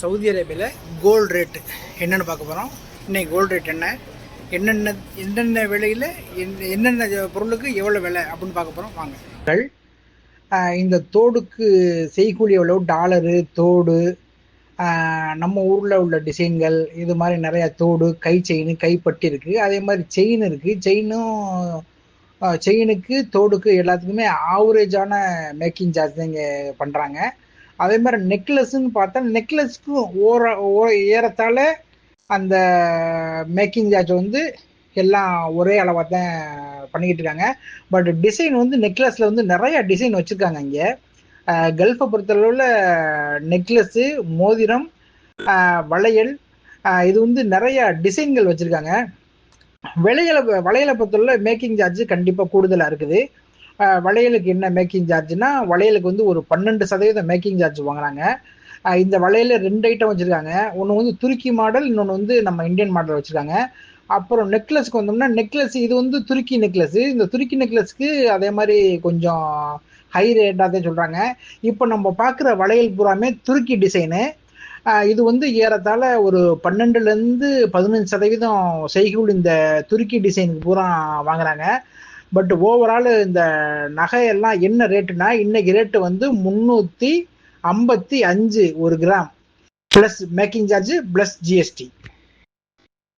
Saudi அரேபியாவில் gold rate என்னென்னு பார்க்க போகிறோம். இன்றைக்கி கோல்டு ரேட் என்னென்ன விலையில் என்னென்ன பொருளுக்கு எவ்வளோ விலை அப்படின்னு பார்க்க போகிறோம். வாங்க. இந்த தோடுக்கு செய்கூலி எவ்வளோ, டாலரு, தோடு, நம்ம ஊரில் உள்ள டிசைன்கள், இது மாதிரி நிறையா தோடு, கை செயின், கைப்பட்டி இருக்குது. அதே மாதிரி செயின் இருக்குது. செயினுக்கு தோடுக்கு எல்லாத்துக்குமே ஆவரேஜான மேக்கிங் சார்ஜ் தான் இங்கே பண்ணுறாங்க. அதே மாதிரி நெக்லஸ்ன்னு பார்த்தா நெக்லஸ்க்கும் ஏறத்தாழ அந்த மேக்கிங் சார்ஜ் வந்து எல்லாம் ஒரே அளவாக தான் பண்ணிக்கிட்டு இருக்காங்க. பட் டிசைன் வந்து நெக்லஸில் வந்து நிறையா டிசைன் வச்சுருக்காங்க. இங்கே கல்ஃபை பொறுத்தளவில் நெக்லஸ்ஸு, மோதிரம், வளையல், இது வந்து நிறையா டிசைன்கள் வச்சுருக்காங்க. வளையலை பொறுத்தளவில் மேக்கிங் சார்ஜ் கண்டிப்பாக கூடுதலாக இருக்குது. வளையலுக்கு என்ன மேக்கிங் சார்ஜ்னா, வளையலுக்கு வந்து ஒரு 12% மேக்கிங் சார்ஜ் வாங்குறாங்க. இந்த வளையல 2 ஐட்டம் வச்சுருக்காங்க. ஒன்று வந்து துருக்கி மாடல், இன்னொன்று வந்து நம்ம இந்தியன் மாடல் வச்சுருக்காங்க. அப்புறம் நெக்லஸ்க்கு வந்தோம்னா, நெக்லஸ் இது வந்து துருக்கி நெக்லஸ். இந்த துருக்கி நெக்லஸ்க்கு அதே மாதிரி கொஞ்சம் ஹை ரேட்டாக தான் சொல்கிறாங்க. இப்போ நம்ம பார்க்குற வளையல் பூராமே துருக்கி டிசைனு. இது வந்து ஏறத்தாழ ஒரு 12லேருந்து 15% செய்கூலி இந்த துருக்கி டிசைனுக்கு பூரா வாங்குறாங்க. பட் ஓவரால் இந்த நகையெல்லாம் என்ன ரேட்டுனா, இன்னைக்கு ரேட்டு வந்து 355 ஒரு gram, plus making charge plus GST.